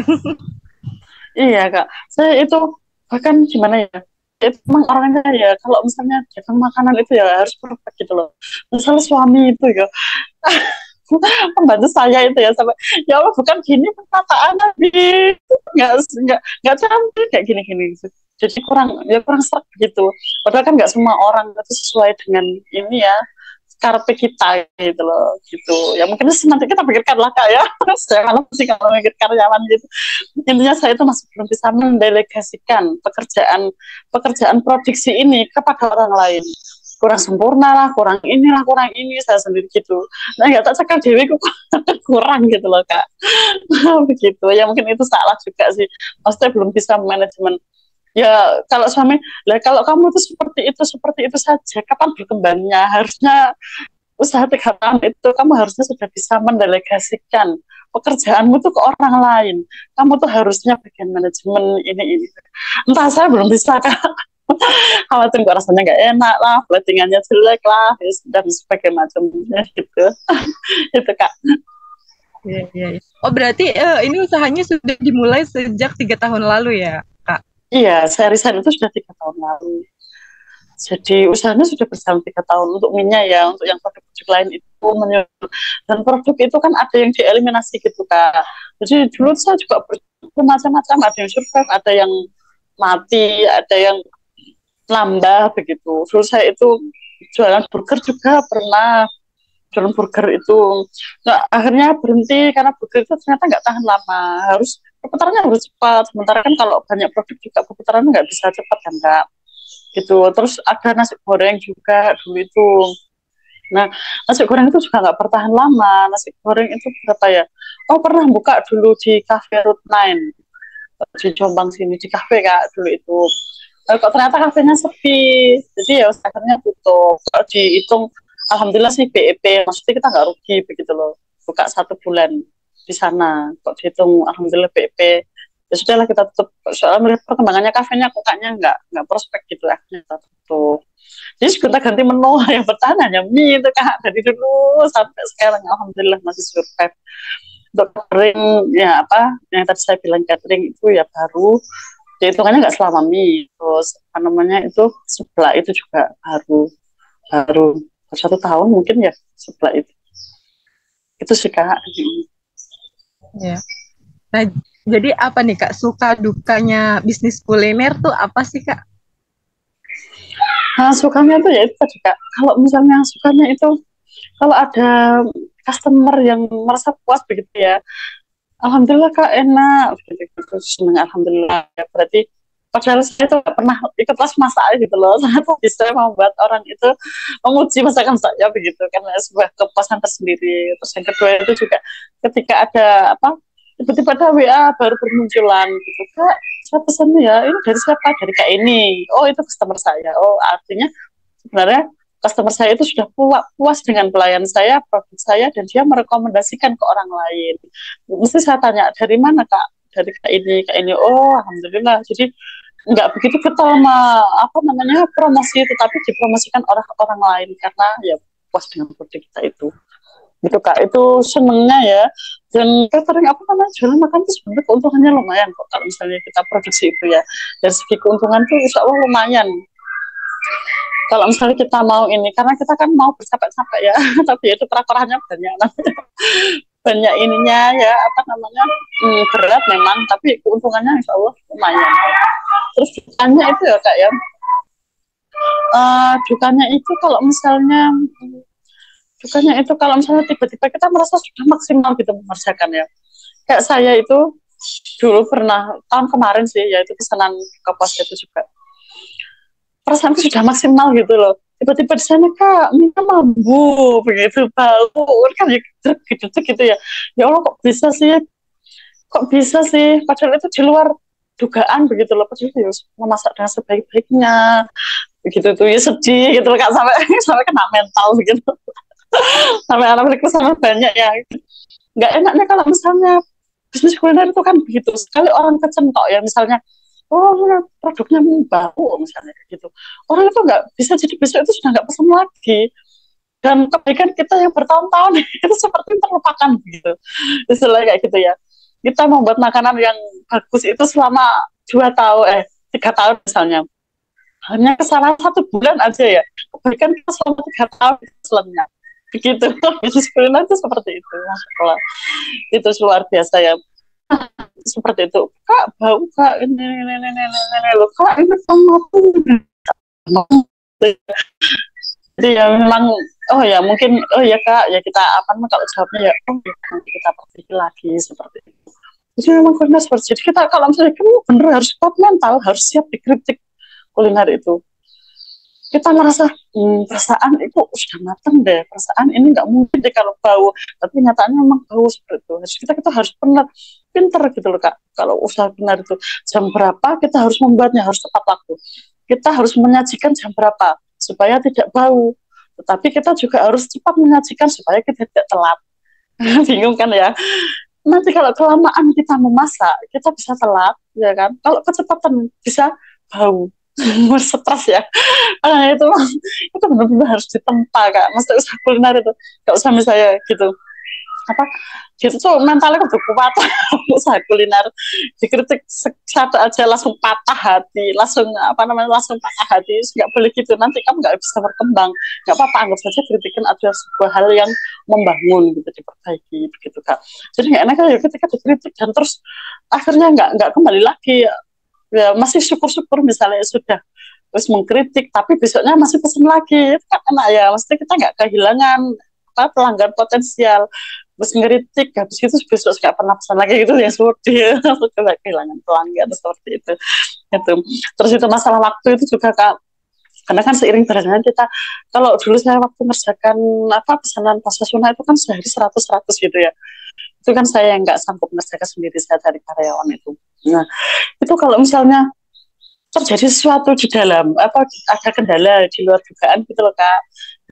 iya Kak, saya itu bahkan gimana ya, itu memang orangnya ya kalau misalnya dagang makanan itu ya harus perfect gitu loh. Misalnya suami itu ya pembantu saya itu ya sampai ya Allah bukan gini perkataannya di nggak cantik kayak gini jadi kurang serak gitu, padahal kan nggak semua orang itu sesuai dengan ini ya karpe kita gitu loh gitu ya, mungkin nanti kita pikirkan lah Kak ya. Saya malah sih kalau mikir karyawan gitu, intinya saya itu masih belum bisa mendelegasikan pekerjaan produksi ini kepada orang lain, kurang sempurna lah, kurang ini saya sendiri gitu. Nah nggak tak cekal dewi kok kurang gitu loh Kak. Begitu ya, mungkin itu salah juga sih, maksudnya belum bisa manajemen. Ya kalau suami lah, kalau kamu tuh seperti itu saja kapan berkembangnya, harusnya usaha 3 tahun itu kamu harusnya sudah bisa mendelegasikan pekerjaanmu tuh ke orang lain, kamu tuh harusnya bagian manajemen ini entah saya belum bisa Kak. Khawatir kok rasanya nggak enak lah, platingannya jelek lah dan sebagainya macamnya gitu. Itu Kak. Iya. Oh berarti ini usahanya sudah dimulai sejak 3 tahun lalu ya Kak? Iya, saya resign itu sudah 3 tahun lalu. Jadi usahanya sudah berjalan 3 tahun untuk minyak ya, untuk yang produk-produk lain itu dan produk itu kan ada yang dieliminasi gitu Kak. Jadi dulu saya juga bermacam-macam, ada yang survive, ada yang mati, ada yang nambah begitu. Dulu saya itu jualan burger juga pernah, jualan burger itu akhirnya berhenti karena burger itu ternyata nggak tahan lama, harus perputarannya harus cepat, sementara kan kalau banyak produk juga perputarannya nggak bisa cepat kan Kak gitu. Terus ada nasi goreng juga dulu itu, nah nasi goreng itu juga nggak bertahan lama. Nasi goreng itu berapa ya, pernah buka dulu di Cafe Route 9 di Jombang sini, di kafe Kak dulu itu. Kok ternyata kafenya sepi, jadi ya akhirnya tutup. Kalau dihitung alhamdulillah sih BEP, maksudnya kita nggak rugi begitu loh, buka 1 bulan di sana. Kok dihitung alhamdulillah BIP, ya sudahlah kita tutup. Soalnya melihat perkembangannya kafenya kok kayaknya nggak prospek gitu, akhirnya kita tutup. Jadi kita ganti menu yang bertahan hanya mie itu Kak, dari dulu sampai sekarang alhamdulillah masih survive. Untuk catering ya apa yang tadi saya bilang catering itu ya baru, ya hitungannya nggak selama mie. Terus apa namanya itu sebelah itu juga baru baru 1 tahun mungkin ya sebelah itu sih Kak. Ya. Nah, jadi apa nih Kak, suka dukanya bisnis kuliner tuh apa sih Kak? Nah, sukanya tuh ya itu tadi Kak. Kalau misalnya sukanya itu kalau ada customer yang merasa puas begitu ya, alhamdulillah Kak enak begitu, gitu. Senang alhamdulillah ya, berarti padahal saya tuh gak pernah ikut kelas masak gitu loh. Saya tuh bisa membuat orang itu memuji masakan saya begitu, karena sebuah kepuasan tersendiri. Terus yang kedua itu juga ketika ada apa tiba-tiba ada WA baru bermunculan gitu, Kak saya pesan ya ini dari siapa, dari Kak ini, oh itu customer saya, oh artinya sebenarnya customer saya itu sudah puas dengan pelayan saya, produk saya, dan dia merekomendasikan ke orang lain. Mesti saya tanya, dari mana Kak? Dari Kak ini. Oh, alhamdulillah. Jadi nggak begitu getol sama apa namanya promosi, tetapi dipromosikan orang lain karena ya puas dengan produk kita itu. Gitu Kak, itu senengnya ya. Dan catering apa namanya jualan makan itu sebenarnya keuntungannya lumayan kok kalau misalnya kita produksi itu ya. Dari segi keuntungan tuh insya Allah lumayan. Kalau misalnya kita mau ini, karena kita kan mau bercapek-capek ya, tapi itu peraturannya banyak, banyak ininya ya, apa namanya, berat memang, tapi keuntungannya insya Allah lumayan. Terus dukanya itu ya Kak ya, dukanya itu kalau misalnya, tiba-tiba kita merasa sudah maksimal gitu mengerjakan ya. Kayak saya itu dulu pernah, tahun kemarin sih, yaitu pesanan ke pos itu juga. Perasaanku sudah maksimal gitu loh. Tiba-tiba di sana Kak, minta mambu begitu, bau kan ya gitu ya. Ya Allah kok bisa sih? Padahal itu di luar dugaan begitu loh. Padahal ya memasak dengan sebaik-baiknya. Begitu tuh ya sedih gitu loh Kak, sampai kena mental begitu. Sampai anak sama banyak ya. Nggak enaknya kalau misalnya bisnis kuliner itu kan begitu. Sekali orang kecentok ya misalnya, oh produknya bau misalnya gitu, orang itu nggak bisa, jadi besok itu sudah nggak pesan lagi, dan kebaikan kita yang bertahun-tahun itu seperti terlupakan gitu, istilahnya kayak gitu ya. Kita membuat makanan yang bagus itu selama 3 tahun misalnya, hanya kesalahan 1 bulan aja ya, kebaikan kita selama 3 tahun selanjutnya begitu. Bisnis kuliner itu seperti itu, masya itu luar biasa ya. Seperti itu Kak, bau Kak ini loh Kak, ini kamu jadi ya memang, oh ya mungkin, oh ya Kak ya kita apa namanya kalau jawabnya ya nanti kita perbaiki lagi seperti itu. Jadi memang kuliner seperti itu. Jadi kita kalau misalnya kamu bener harus kuat mental, harus siap dikritik kuliner itu. Kita merasa perasaan itu sudah matang deh, perasaan ini nggak mungkin deh kalau bau, tapi nyatanya memang bau seperti itu. Jadi kita harus pinter gitu loh Kak. Kalau usaha kuliner itu jam berapa kita harus membuatnya, harus tepat waktu. Kita harus menyajikan jam berapa supaya tidak bau. Tetapi kita juga harus cepat menyajikan supaya kita tidak telat. Bingung kan ya? Nanti kalau kelamaan kita memasak, kita bisa telat, ya kan? Kalau kecepatan bisa bau. Stres ya. Itu benar-benar harus ditempa Kak. Maksudnya usaha kuliner itu nggak usah misalnya gitu apa gitu tuh mentalnya udah kuat. Usaha kuliner dikritik satu aja langsung patah hati, langsung patah hati, nggak boleh gitu, nanti kamu nggak bisa berkembang. Nggak apa-apa, anggap saja kritikan adalah sebuah hal yang membangun gitu, diperbaiki begitu Kak. Jadi nggak enak ya ketika dikritik dan terus akhirnya nggak kembali lagi ya, masih syukur-syukur misalnya sudah terus mengkritik tapi besoknya masih pesan lagi, itu kan enak ya, maksudnya kita nggak kehilangan pelanggan potensial. Terus ngeritik habis itu besok nggak pernah pesan lagi gitu ya, sudah nggak kehilangan pelanggan seperti itu. Terus itu masalah waktu itu juga Kak, karena kan seiring berjalannya kita, kalau dulu saya waktu mengerjakan pesanan pasar sunnah itu kan sehari 100 gitu ya, itu kan saya yang nggak sanggup mengerjakan sendiri, saya dari karyawan itu. Nah itu kalau misalnya terjadi sesuatu di dalam ada kendala di luar dugaan gitu loh Kak,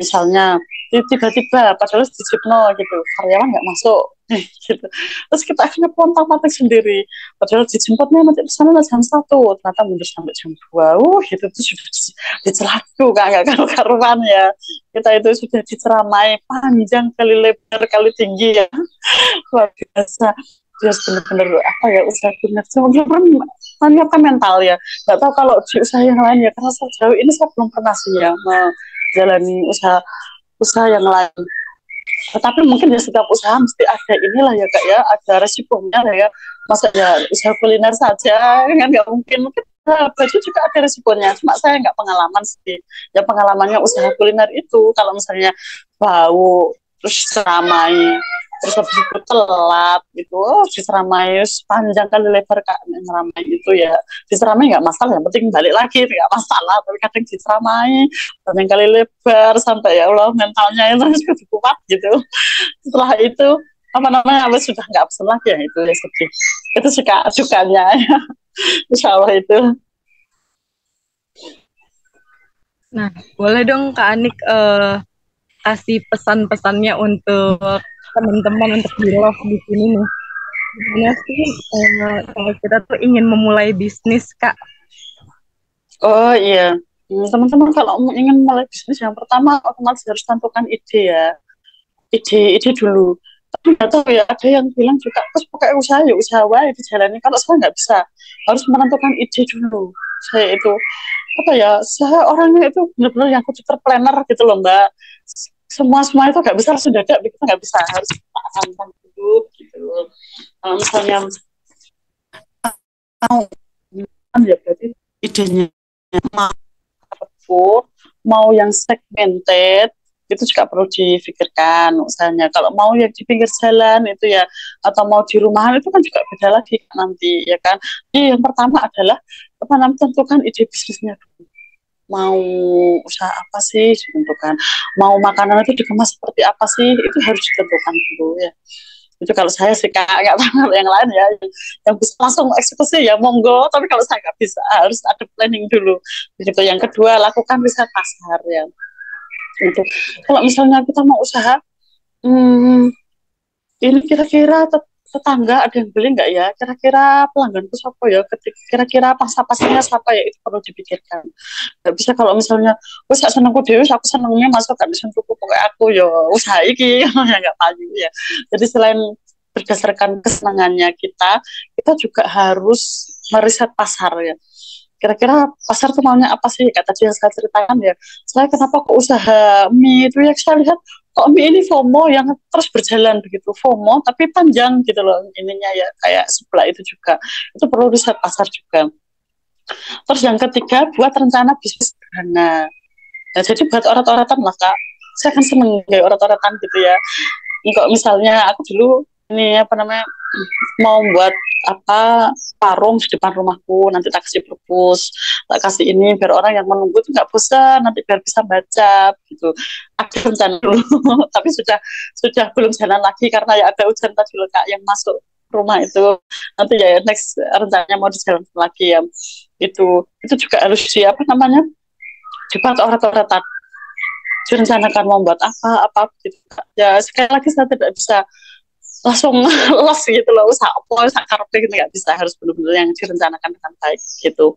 misalnya tiba-tiba padahal di Cipno gitu karyawan nggak masuk gitu. Terus kita akhirnya pontang-panting sendiri. Padahal dijemputnya nanti pesannya jam 1, ternyata mundur sampai jam 2. Gitu tuh sudah dicelaku nggak karu-karuan ya. Kita itu sudah diceramai panjang kali lebar kali tinggi ya. Luar biasa. Dia benar-benar apa ya, usaha kuliner kan menyiapkan mental ya. Nggak tahu kalau di usaha yang lain ya, karena sejauh ini saya belum pernah sih ya menjalani usaha yang lain. Tetapi mungkin ya setiap usaha mesti ada inilah ya Kak ya, ada resikonya ya. Masa ya usaha kuliner saja kan nggak mungkin baju juga ada resikonya. Cuma saya nggak pengalaman sih. Ya pengalamannya usaha kuliner itu kalau misalnya bau terus ramai, terus habis itu telat gitu, diseramai panjang kali lebar Kak, ngeramai itu ya diseramai nggak masalah, yang penting balik lagi nggak masalah. Tapi kadang diseramai panjang kali lebar sampai ya Allah mentalnya itu harus kuat gitu. Setelah itu apa namanya, sudah nggak pesen lagi ya, itu ya sedih. Itu sukanya ya. Insya Allah itu. Nah, boleh dong Kak Anik kasih pesan-pesannya untuk teman-teman, untuk Bilof di sini nih. Gimana sih kalau kita tuh ingin memulai bisnis Kak? Oh iya, teman-teman kalau ingin mulai bisnis yang pertama otomatis harus tentukan ide ya, ide dulu. Tapi nggak tahu ya, ada yang bilang juga terus pakai usaha ya usaha wae dijalani. Kalau saya nggak bisa, harus menentukan ide dulu. Saya itu apa ya, saya orangnya itu benar-benar yang kudu terplanner gitu loh Mbak. Semua itu nggak bisa langsung dadak, kita nggak bisa, harus kita akan dulu gitu loh. Kalau misalnya mau ya berarti idenya mau yang segmented itu juga perlu difikirkan. Misalnya kalau mau yang di pinggir jalan itu ya, atau mau di rumahan itu kan juga beda lagi nanti ya kan. Jadi yang pertama adalah apa namanya, tentukan ide bisnisnya dulu. Mau usaha apa sih ditentukan, mau makanan itu dikemas seperti apa sih, itu harus ditentukan dulu ya. Itu kalau saya sih Kak, nggak tahu yang lain ya, yang bisa langsung eksekusi ya monggo, tapi kalau saya nggak bisa, harus ada planning dulu. Begitu. Yang kedua, lakukan riset pasar ya. Itu kalau misalnya kita mau usaha, ini kira-kira tetangga ada yang beli nggak ya, kira-kira pelangganku siapa ya, kira-kira pasar-pasarnya siapa ya, itu perlu dipikirkan. Nggak bisa kalau misalnya saya senengku dewi, aku senengnya masuk gak bisa tuku pokoknya aku ya usaha iki ya nggak payu ya. Jadi selain berdasarkan kesenangannya kita juga harus meriset pasar ya. Kira-kira pasar tuh maunya apa sih? Kayak tadi yang saya ceritakan ya, saya kenapa kok usaha mie itu ya, saya lihat kok mie ini FOMO yang terus berjalan begitu, FOMO tapi panjang gitu loh ininya ya, kayak sebelah itu juga, itu perlu riset pasar juga. Terus yang ketiga, buat rencana bisnis sederhana. Nah, jadi buat orat-oratan lah Kak, saya kan seneng ya orat-oratan gitu ya. Kalau misalnya aku dulu ini apa namanya, mau buat apa warung di depan rumahku, nanti tak kasih perpus, tak kasih ini biar orang yang menunggu itu nggak bosan, nanti biar bisa baca gitu. Ada rencana dulu tapi sudah belum jalan lagi karena ya ada hujan tadi loh Kak yang masuk rumah itu. Nanti ya next rencananya mau dijalankan lagi ya. Itu juga harus di apa namanya, dibuat orat-oratan, direncanakan mau buat apa gitu Kak. Ya sekali lagi saya tidak bisa langsung los gitu loh, usaha apa karpe gitu nggak bisa, harus benar-benar yang direncanakan dengan baik gitu.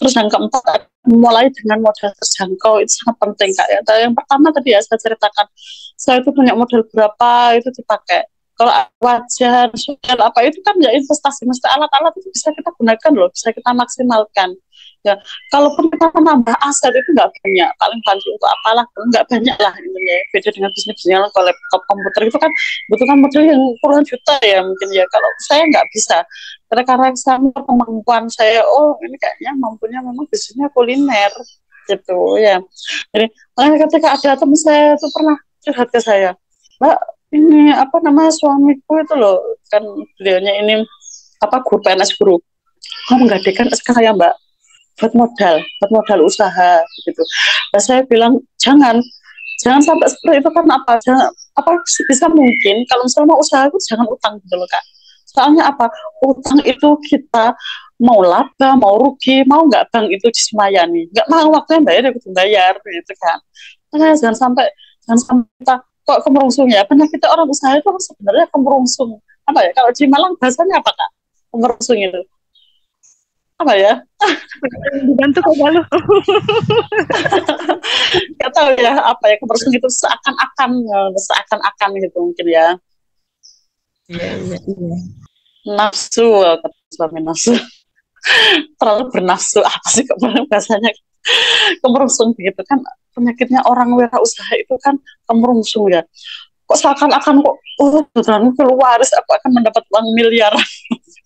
Terus yang keempat, mulai dengan modal terjangkau, itu sangat penting Kak ya. Yang pertama tadi ya saya ceritakan, saya itu punya modal berapa itu dipakai. Kalau wajar sosial apa itu kan ya investasi, mesti alat-alat itu bisa kita gunakan loh, bisa kita maksimalkan ya. Kalaupun kita menambah aset itu nggak banyak, paling bantu untuk apalah, nggak banyak lah intinya. Beda dengan bisnisnya, kalau laptop komputer itu kan butuhkan modal yang puluhan juta ya mungkin ya. Kalau saya nggak bisa, karena saya kemampuan saya, oh ini kayaknya mampunya memang bisnisnya kuliner gitu ya. Jadi makanya ketika ada teman saya itu pernah curhat ke saya, Mbak ini apa nama suamiku itu loh, kan beliaunya ini apa guru PNS, guru, mau menggadekan SK ya Mbak, buat modal usaha gitu. Nah, saya bilang jangan sampai seperti itu, karena apa? Bisa mungkin kalau misalnya mau usaha itu jangan utang gitu loh Kak. Soalnya apa? Utang itu kita mau laba, mau rugi, mau nggak bank itu disemayani, nggak mau waktunya bayar ya kita bayar gitu kan. Nah, jangan sampai kita kok kemerungsung ya, penyakit orang usaha itu sebenarnya kemerungsung. Apa ya, kalau di Malang bahasanya apa Kak? Kemerungsung itu apa ya? Dibantu Kak Galuh. Gak tahu ya apa ya, kemerungsung itu seakan-akan gitu mungkin ya. Iya. Nafsu, kata suami nafsu. Terlalu bernafsu, apa sih kemarin bahasanya, kemerungsung begitu kan, penyakitnya orang wirausaha itu kan kemerungsung ya, kok seakan-akan kok beneran keluar aku akan mendapat uang miliaran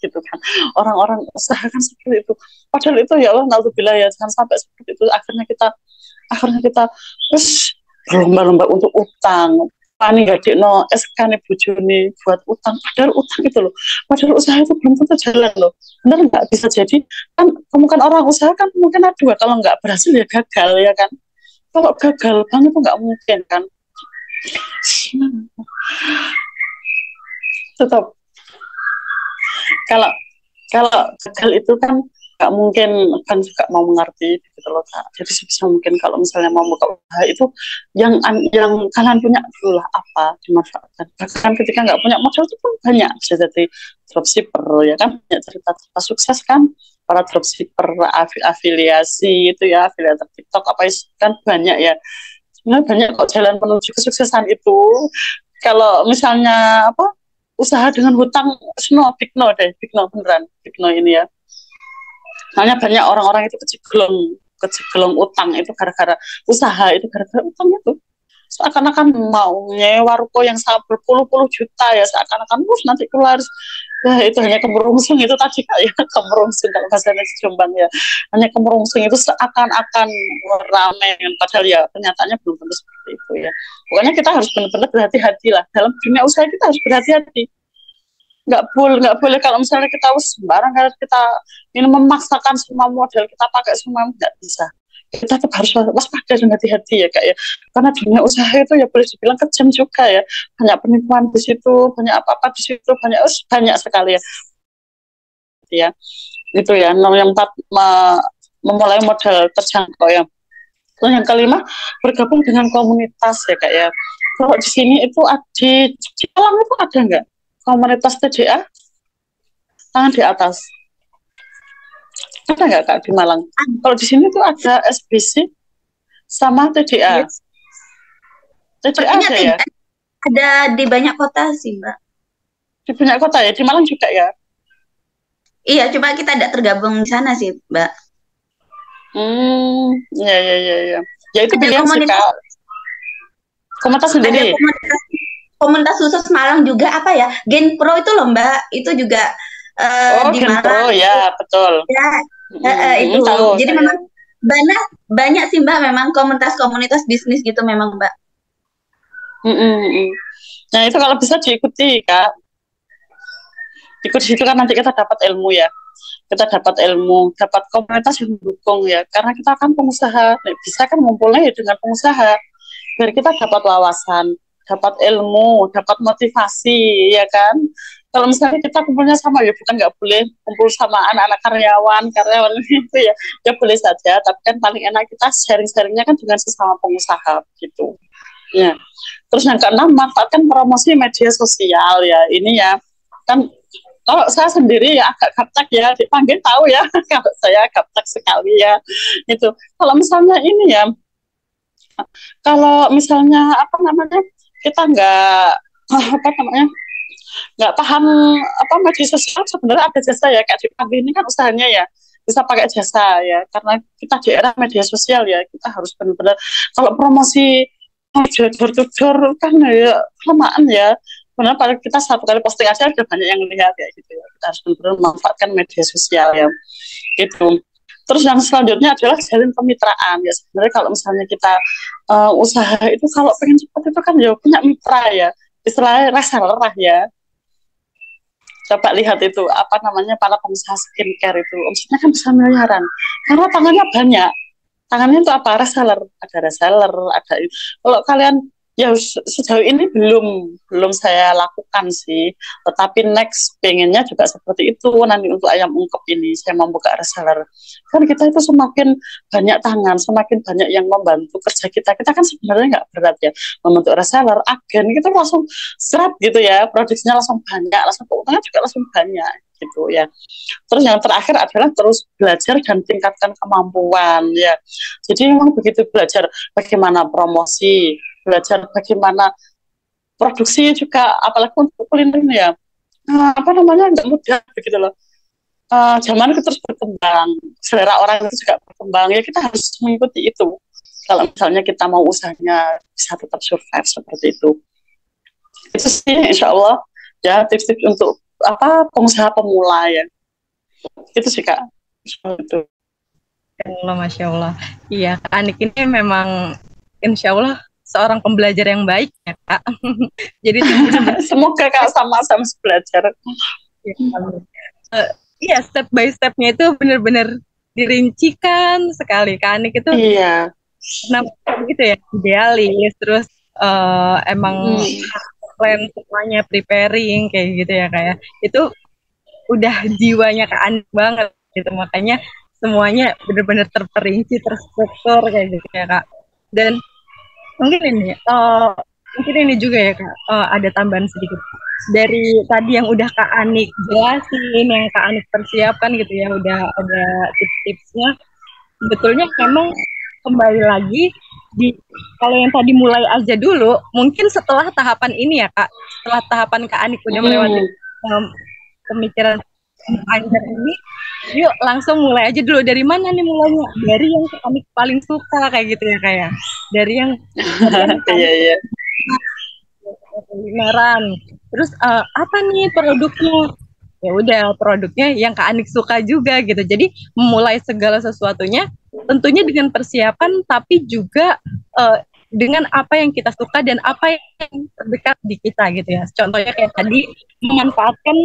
gitu kan, orang-orang usaha kan seperti itu, padahal itu ya Allah naudzubillah ya, jangan sampai seperti itu, akhirnya kita terus berlomba-lomba untuk utang, pani gadekno SK nih bojone buat utang, padahal utang itu loh, padahal usaha itu belum tentu jalan loh, benar nggak, bisa jadi kan kemungkinan orang usaha kan mungkin ada dua, kalau nggak berhasil ya gagal ya kan, kalau gagal banget itu nggak mungkin kan, tetap kalau kalau gagal itu kan nggak mungkin kan juga mau mengerti gitu loh Kak. Jadi sebisa mungkin kalau misalnya mau buka usaha itu yang kalian punya dulu lah, apa dimanfaatkan. Bahkan ketika nggak punya modal itu pun banyak, bisa jadi dropshipper ya kan, banyak cerita-cerita sukses kan, para dropshipper, afiliasi itu ya, afiliator TikTok apa kan banyak ya. Sebenarnya banyak kok jalan menuju kesuksesan itu. Kalau misalnya apa usaha dengan hutang, big no beneran, big no ini ya. Soalnya banyak orang-orang itu kejeglong utang itu gara-gara usaha, itu gara-gara utang itu. Seakan-akan mau nyewa ruko yang berpuluh-puluh juta ya, seakan-akan nanti keluar. Ya itu hanya kemerungsung itu tadi Kak ya, kemerungsung kalau bahasanya di Jombang ya. Hanya kemerungsung itu seakan-akan ramai, padahal ya kenyataannya belum tentu seperti itu ya. Pokoknya kita harus benar-benar berhati-hati lah. Dalam dunia usaha kita harus berhati-hati. Nggak boleh kalau misalnya kita sembarang, kalau kita ini memaksakan semua model kita pakai semua, nggak bisa, kita tetap harus waspada dan hati-hati ya Kak ya, karena dunia usaha itu ya boleh dibilang kejam juga ya, banyak penipuan di situ, banyak apa-apa di situ, banyak sekali ya itu ya. Yang empat, memulai modal terjangkau ya. Terus yang kelima, bergabung dengan komunitas ya Kak ya. Kalau di sini itu di Malang itu ada nggak komunitas TDA? Tangan di atas. Ada nggak Kak di Malang? Kalau di sini tuh ada SBC sama TDA. Yes. TDA ada ya? Ada di banyak kota sih Mbak. Di banyak kota ya? Di Malang juga ya? Iya, cuma kita tidak tergabung di sana sih Mbak. Ya. Ya itu pilihan sih Kak. Komunitas sendiri. Ada komunitas khusus Malang juga, apa ya, Gen Pro itu loh Mbak, itu juga di Gen Malang. Pro ya, betul. Ya, itu. Tahu, jadi memang banyak sih Mbak, memang komunitas bisnis gitu memang Mbak. Nah itu kalau bisa diikuti Kak. Ikut di situ kan nanti kita dapat ilmu ya. Kita dapat ilmu, dapat komunitas yang mendukung ya. Karena kita kan pengusaha, bisa kan ngumpulnya ya dengan pengusaha. Biar kita dapat wawasan, dapat ilmu, dapat motivasi, ya kan. Kalau misalnya kita kumpulnya sama, ya bukan nggak boleh kumpul sama anak-anak karyawan itu ya, ya boleh saja. Tapi kan paling enak kita sharing-sharingnya kan dengan sesama pengusaha gitu. Ya. Terus yang keenam, manfaatkan promosi media sosial ya. Ini ya kan. Kalau saya sendiri ya agak gaptek ya, dipanggil tahu ya, kalau saya gaptek sekali ya. Itu. Kalau misalnya ini ya, kalau misalnya kita nggak paham media sosial, sebenarnya ada jasa ya, kayak dipanggil ini kan usahanya ya, bisa pakai jasa ya, karena kita di era media sosial ya, kita harus benar-benar kalau promosi door to door kan ya kelamaan ya. Benar, pada kita satu kali posting aja udah banyak yang lihat ya gitu ya. Kita harus benar-benar memanfaatkan media sosial ya. Gitu. Terus yang selanjutnya adalah jalin kemitraan ya. Sebenarnya kalau misalnya kita usaha itu kalau pengen cepat itu kan ya punya mitra ya. Istilahnya reseller ya. Coba lihat itu para pengusaha skincare itu omsetnya kan bisa miliaran. Karena tangannya banyak. Tangannya itu apa? Reseller. Ada reseller, ada. Kalau kalian Ya sejauh ini belum saya lakukan sih, tetapi next pengennya juga seperti itu. Nanti untuk ayam ungkep ini saya membuka reseller, kan kita itu semakin banyak tangan, semakin banyak yang membantu kerja kita. Kita kan sebenarnya nggak berat ya membentuk reseller, agen gitu langsung seret gitu ya, produksinya langsung banyak, langsung keuntungan juga langsung banyak gitu ya. Terus yang terakhir adalah terus belajar dan tingkatkan kemampuan ya. Jadi memang begitu, belajar bagaimana promosi, belajar bagaimana produksi juga, apalagi untuk kuliner ya, apa namanya, nggak mudah begitu loh. Zaman itu terus berkembang, selera orang itu juga berkembang, ya kita harus mengikuti itu. Kalau misalnya kita mau usahanya bisa tetap survive seperti itu sih insya Allah ya, tips-tips untuk apa pengusaha pemula ya, itu sih Kak. Itu. Allah, Masya Allah. Iya, Kak Anik ini memang insya Allah seorang pembelajar yang baik ya, Kak. Jadi semoga Kak sama-sama belajar. Iya, step by stepnya itu benar-benar dirincikan sekali. Kak Anik itu iya, gitu ya, idealis, terus emang plan semuanya, preparing kayak gitu ya, kayak itu udah jiwanya Kak Anik banget gitu, makanya semuanya benar-benar terperinci, terstruktur kayak gitu ya Kak. Dan mungkin ini juga ya Kak, ada tambahan sedikit dari tadi yang udah Kak Anik jelasin, yang Kak Anik persiapkan gitu ya, udah ada tips-tipsnya. Sebetulnya memang kembali lagi kalau yang tadi mulai aja dulu, mungkin setelah tahapan ini ya Kak, setelah tahapan Kak Anik udah melewati pemikiran panjang ini, yuk langsung mulai aja dulu. Dari mana nih mulainya? Dari yang Kak Anik paling suka kayak gitu ya kayak. Dari yang iya. kulineran. Terus apa nih produknya? Ya udah, produknya yang Kak Anik suka juga gitu. Jadi memulai segala sesuatunya tentunya dengan persiapan, tapi juga dengan apa yang kita suka dan apa yang terdekat di kita gitu ya. Contohnya kayak tadi, memanfaatkan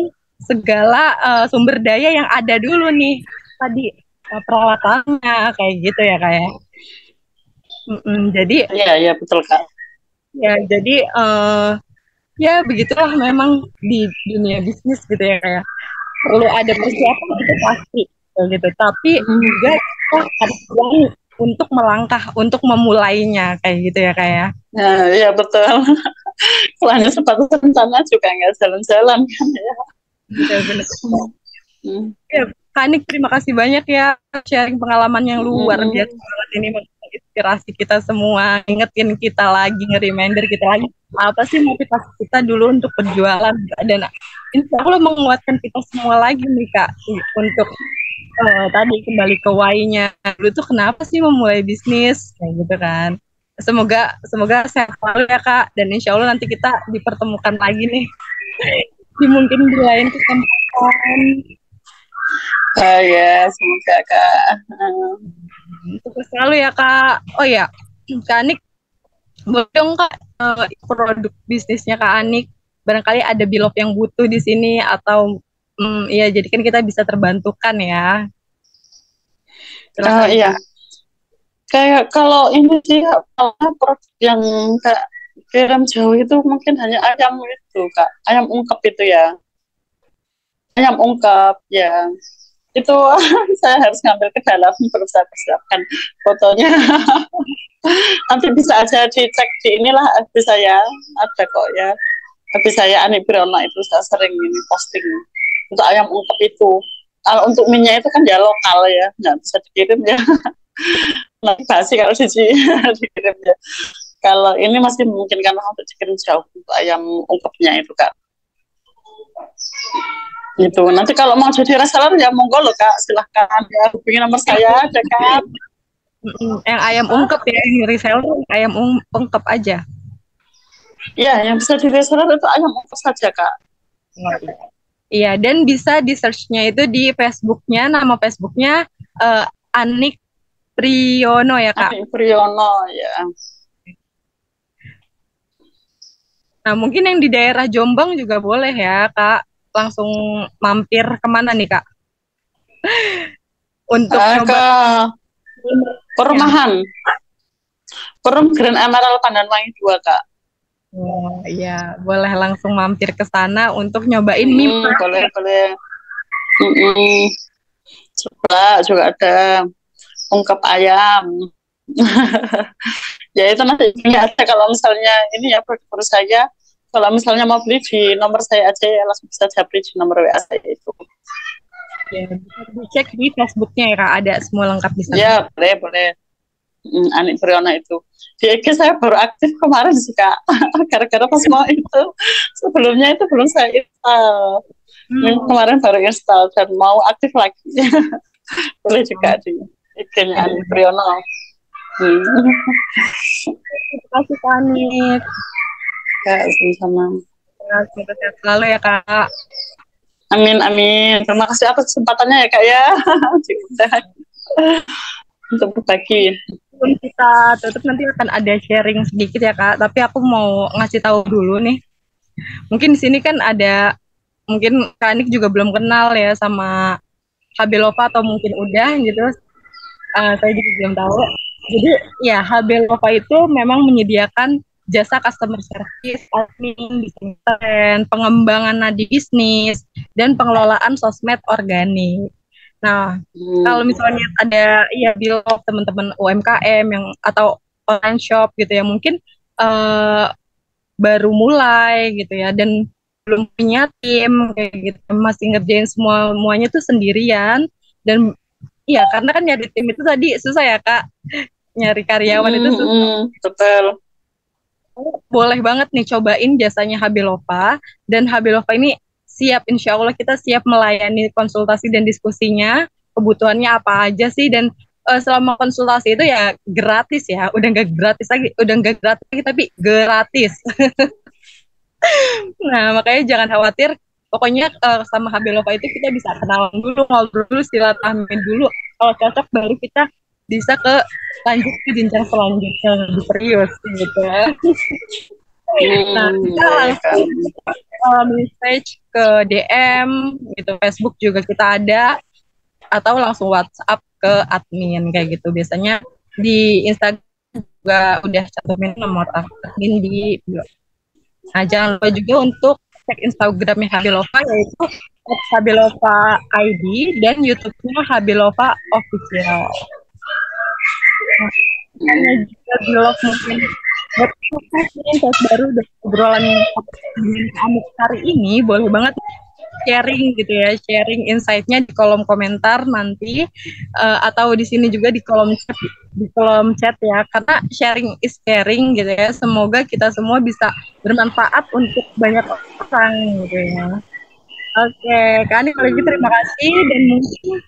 segala sumber daya yang ada dulu nih tadi, peralatannya kayak gitu ya kayak. Jadi iya betul Kak. Ya jadi ya begitulah memang di dunia bisnis gitu ya, kayak perlu ada persiapan itu pasti gitu, tapi juga kita harus berani untuk melangkah, untuk memulainya kayak gitu ya kayak. Nah, iya betul. Kalau hanya sepatu rencana juga nggak jalan-jalan kan ya. Benar-benar. Ya, Kak Anik, terima kasih banyak ya sharing pengalaman yang luar biasa banget ini, menginspirasi kita semua, ingetin kita lagi, nge-reminder kita lagi apa sih motivasi kita dulu untuk berjualan, dan insya Allah menguatkan kita semua lagi nih Kak untuk tadi kembali ke why-nya dulu tuh kenapa sih memulai bisnis kayak gitu kan. Semoga sehat selalu ya Kak, dan insya Allah nanti kita dipertemukan lagi nih mungkin di lain kesempatan. Ya, semoga Kak. Sukses selalu ya Kak. Oh ya, Kak Anik, boleh dong Kak produk bisnisnya Kak Anik, barangkali ada Beloved yang butuh di sini atau ya jadi kan kita bisa terbantukan ya. Iya. Kayak kalau ini sih produk yang Kak kirim jauh itu mungkin hanya ayam itu Kak, ayam ungkep itu ya. Ayam ungkep ya. Itu saya harus ngambil ke dalam, baru saya persiapkan fotonya. Nanti bisa aja dicek di inilah FB saya, ada kok ya. FB saya Anik Briono itu saya sering ini posting untuk ayam ungkep itu. Kalau untuk minyak itu kan ya lokal ya, nggak bisa dikirim ya. Nanti basi kalau dikirim ya. Kalau ini masih memungkinkan untuk dikirim jauh untuk ayam ungkepnya itu Kak. Gitu. Nanti kalau mau jadi reseller ya monggo loh Kak, silahkan ya, hubungi nomor saya ada kan. Yang ayam ungkep ya, ini reseller ayam ungkep aja. Iya, yang bisa di reseller itu ayam ungkep saja Kak. Iya, dan bisa di search-nya itu di Facebook-nya, nama Facebook-nya Anik Briono ya Kak. Anik Briono ya. Nah mungkin yang di daerah Jombang juga boleh ya Kak, langsung mampir kemana nih Kak? Untuk ke perumahan. Perum Grand Emerald Pandanwangi 2 Kak. Oh iya, boleh langsung mampir ke sana untuk nyobain mie. Boleh, boleh. Mm-mm. Juga ada ungkep ayam. Ya itu nanti nggak ada kalau misalnya ini ya produk saya. Kalau misalnya mau beli di nomor saya aja ya langsung bisa japri di nomor WA saya itu. Ya, bisa dicek di Facebooknya ya Kak, ada semua lengkap di sana. Ya boleh boleh. Anik Priona itu di IG saya baru aktif kemarin sih Kak. Gara-gara pas mau itu sebelumnya itu belum saya install. Kemarin baru install dan mau aktif lagi. Boleh juga di IG-nya Anik Priona. Terima kasih Kak Anik. Ya, sama-sama. Semoga sehat selalu ya Kak. Amin, amin. Terima kasih atas kesempatannya ya Kak ya. Untuk berbagi. Sebelum kita tutup nanti akan ada sharing sedikit ya Kak, tapi aku mau ngasih tahu dulu nih. Mungkin di sini kan ada, mungkin Kak Anik juga belum kenal ya sama Habelova atau mungkin udah gitu. Saya juga belum tahu. Jadi ya Habelova itu memang menyediakan jasa customer service, admin, desain, pengembangan nadi bisnis, dan pengelolaan sosmed organik. Nah, kalau misalnya ada ya Bilog teman-teman UMKM yang atau online shop gitu ya, mungkin baru mulai gitu ya dan belum punya tim kayak gitu, masih ngerjain semuanya tuh sendirian dan iya karena kan nyari tim itu tadi susah ya Kak, nyari karyawan itu susah. Betul. Boleh banget nih cobain jasanya Habelova, dan Habelova ini siap, insya Allah kita siap melayani konsultasi dan diskusinya, kebutuhannya apa aja sih, dan selama konsultasi itu ya gratis ya, udah nggak gratis lagi, tapi gratis. Nah makanya jangan khawatir, pokoknya sama Habelova itu kita bisa kenalan dulu, ngobrol dulu, silaturahmi dulu, kalau cocok baru kita bisa lanjut ke jenjang selanjutnya lebih serius gitu ya. Nah kita langsung message ke DM gitu, Facebook juga kita ada, atau langsung WhatsApp ke admin kayak gitu. Biasanya di Instagram juga udah cantumin nomor admin di bio. Nah jangan lupa juga untuk cek Instagramnya Habelova, yaitu @habelova ID, dan YouTube-nya Habelova Official. Hanya juga blog mungkin buat sukses baru dan obrolan Anik hari ini, boleh banget sharing gitu ya, sharing insight-nya di kolom komentar nanti, atau di sini juga di kolom chat ya, karena sharing is caring gitu ya. Semoga kita semua bisa bermanfaat untuk banyak orang gitu ya. Oke, Kak Ani kalau gitu terima kasih, dan mungkin